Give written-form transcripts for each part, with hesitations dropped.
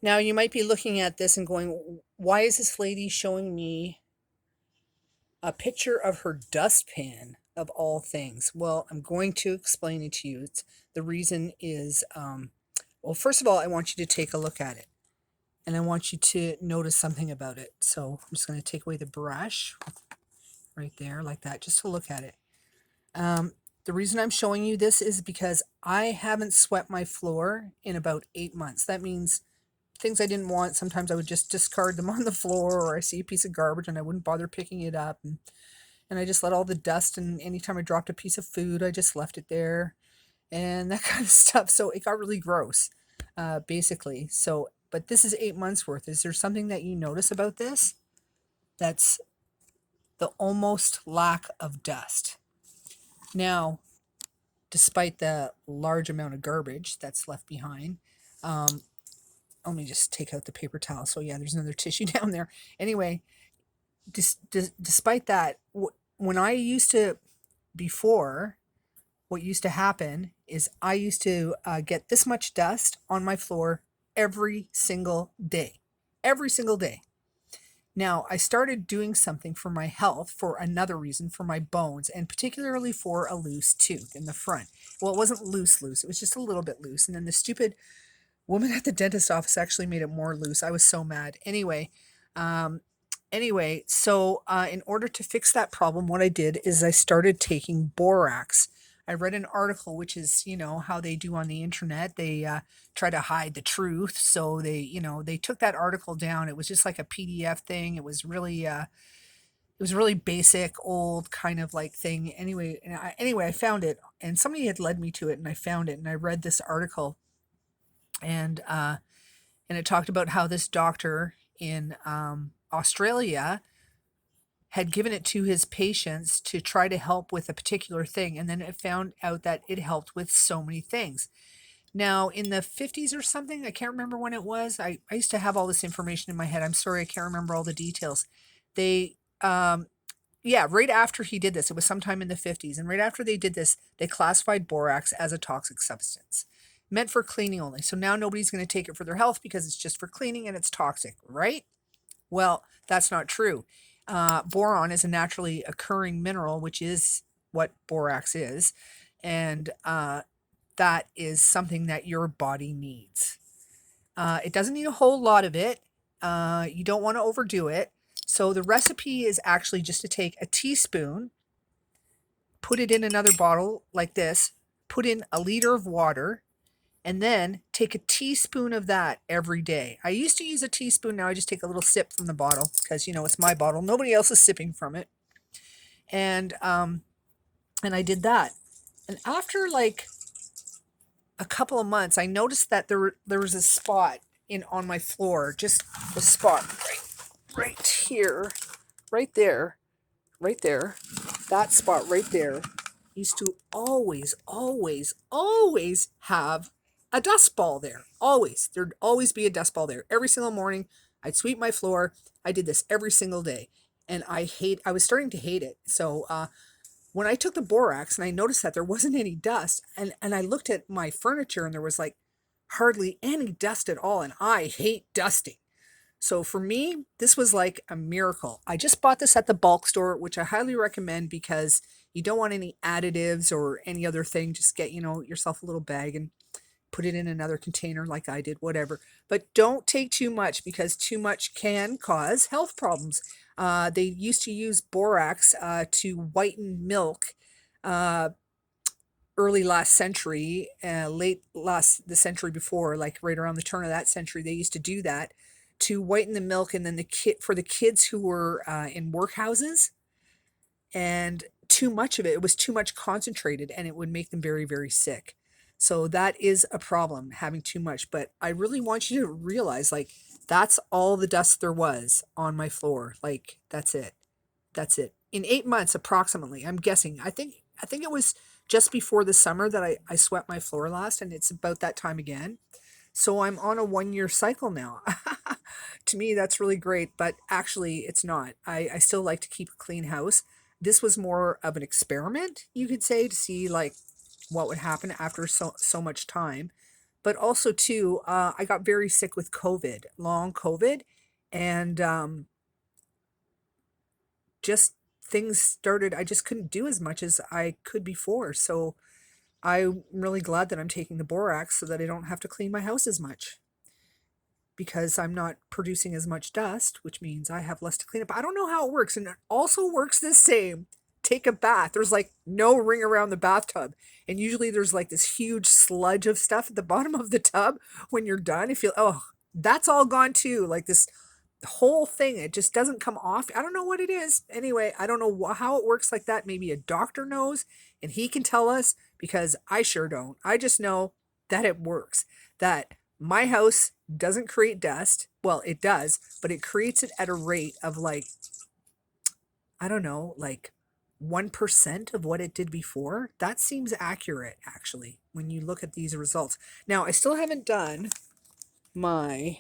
Now you might be looking at this and going, why is this lady showing me a picture of her dustpan of all things? Well, I'm going to explain it to you. The reason is, well, first of all, I want you to take a look at it and I want you to notice something about it. So I'm just going to take away the brush right there like that, just to look at it. The reason I'm showing you this is because I haven't swept my floor in about 8 months. That means things I didn't want, sometimes I would just discard them on the floor, or I see a piece of garbage and I wouldn't bother picking it up. And I just let all the dust, and anytime I dropped a piece of food, I just left it there and that kind of stuff. So it got really gross, basically. So, but this is 8 months worth. Is there something that you notice about this? That's the almost lack of dust. Now, despite the large amount of garbage that's left behind, let me just take out the paper towel. So yeah, there's another tissue down there. Anyway, despite that, when I used to, before, what used to happen is I used to get this much dust on my floor every single day. Every single day. Now, I started doing something for my health for another reason, for my bones, and particularly for a loose tooth in the front. Well, it wasn't loose, it was just a little bit loose. And then the stupid woman at the dentist office actually made it more loose. I was so mad. Um, so in order to fix that problem, what I did is I started taking borax. I read an article, which is, how they do on the internet. They try to hide the truth. So they took that article down. It was just like a PDF thing. It was really basic, old kind of like thing. Anyway, I found it, and somebody had led me to it, and I found it, and I read this article, and it talked about how this doctor in Australia had given it to his patients to try to help with a particular thing, and then it found out that it helped with so many things. Now, in the 50s or something, I can't remember when it was. I used to have all this information in my head. I'm sorry, I can't remember all the details. They, yeah, right after he did this, it was sometime in the 50s, and right after they did this, they classified borax as a toxic substance, meant for cleaning only. So now nobody's going to take it for their health because it's just for cleaning and it's toxic, right? Well, that's not true. Boron is a naturally occurring mineral, which is what borax is, and that is something that your body needs. It doesn't need a whole lot of it. You don't want to overdo it. So the recipe is actually just to take a teaspoon, put it in another bottle like this, put in a liter of water, and then take a teaspoon of that every day. I used to use a teaspoon. Now I just take a little sip from the bottle because, it's my bottle. Nobody else is sipping from it. And I did that. And after like a couple of months, I noticed that there was a spot on my floor, just a spot right here, right there, right there. That spot right there used to always, always, always have a dust ball there. Always. There'd always be a dust ball there. Every single morning, I'd sweep my floor. I did this every single day. And I was starting to hate it. So when I took the borax and I noticed that there wasn't any dust, and I looked at my furniture and there was like hardly any dust at all. And I hate dusting. So for me, this was like a miracle. I just bought this at the bulk store, which I highly recommend because you don't want any additives or any other thing. Just get, yourself a little bag and put it in another container like I did, whatever. But don't take too much because too much can cause health problems. They used to use borax to whiten milk early last century, the century before, like right around the turn of that century, they used to do that to whiten the milk, and then for the kids who were in workhouses, and too much of it was too much concentrated, and it would make them very, very sick. So that is a problem, having too much. But I really want you to realize, like, that's all the dust there was on my floor. Like, that's it. That's it. In 8 months, approximately, I'm guessing. I think it was just before the summer that I swept my floor last, and it's about that time again. So I'm on a 1 year cycle now. To me, that's really great, but actually, it's not. I still like to keep a clean house. This was more of an experiment, you could say, to see like what would happen after so much time. But also too, I got very sick with COVID, long COVID, and just things started. I just couldn't do as much as I could before. So I'm really glad that I'm taking the borax so that I don't have to clean my house as much, because I'm not producing as much dust, which means I have less to clean up. I don't know how it works, and it also works the same. Take a bath. There's like no ring around the bathtub, and usually there's like this huge sludge of stuff at the bottom of the tub when you're done. If you oh, that's all gone too. Like this whole thing, it just doesn't come off. I don't know what it is. Anyway, I don't know how it works like that. Maybe a doctor knows and he can tell us, because I sure don't. I just know that it works. That my house doesn't create dust. Well, it does, but it creates it at a rate of like, I don't know, like 1% of what it did before. That seems accurate, actually, when you look at these results. Now, I still haven't done my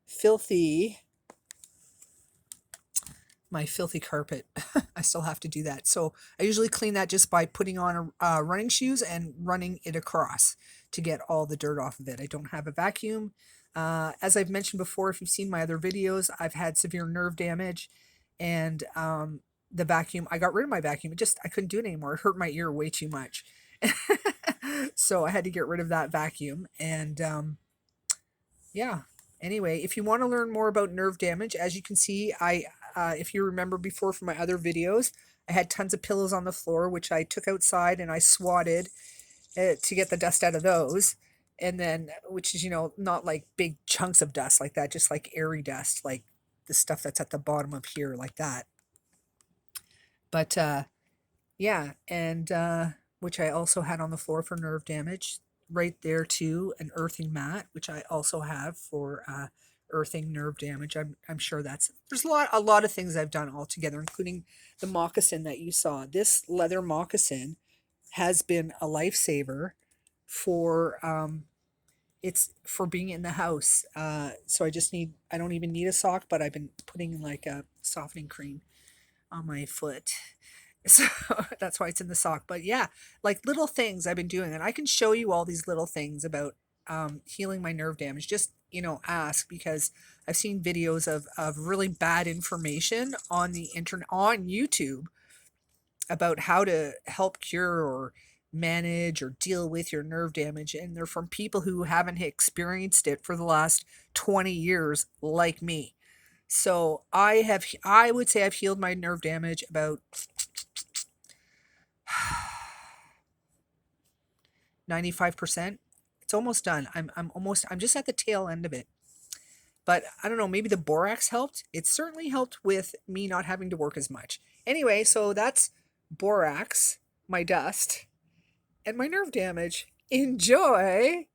filthy carpet. I still have to do that. So I usually clean that just by putting on running shoes and running it across to get all the dirt off of it. I don't have a vacuum. As I've mentioned before, if you've seen my other videos, I've had severe nerve damage, and the vacuum, I got rid of my vacuum. I couldn't do it anymore. It hurt my ear way too much. So I had to get rid of that vacuum. And yeah. Anyway, if you want to learn more about nerve damage, as you can see, if you remember before from my other videos, I had tons of pillows on the floor, which I took outside and I swatted to get the dust out of those. And then, which is, not like big chunks of dust like that, just like airy dust, like the stuff that's at the bottom of here, like that. But yeah, and which I also had on the floor for nerve damage. Right there too, an earthing mat, which I also have for earthing nerve damage. I'm sure there's a lot of things I've done all together, including the moccasin that you saw. This leather moccasin has been a lifesaver for it's for being in the house. So I don't even need a sock, but I've been putting like a softening cream on my foot. So that's why it's in the sock. But yeah, like little things I've been doing, and I can show you all these little things about healing my nerve damage. Just, ask, because I've seen videos of really bad information on the internet, on YouTube, about how to help cure or manage or deal with your nerve damage. And they're from people who haven't experienced it for the last 20 years, like me. So I would say I've healed my nerve damage about 95%. It's almost done. I'm just at the tail end of it. But I don't know, maybe the borax helped. It certainly helped with me not having to work as much. Anyway, so that's borax, my dust, and my nerve damage. Enjoy!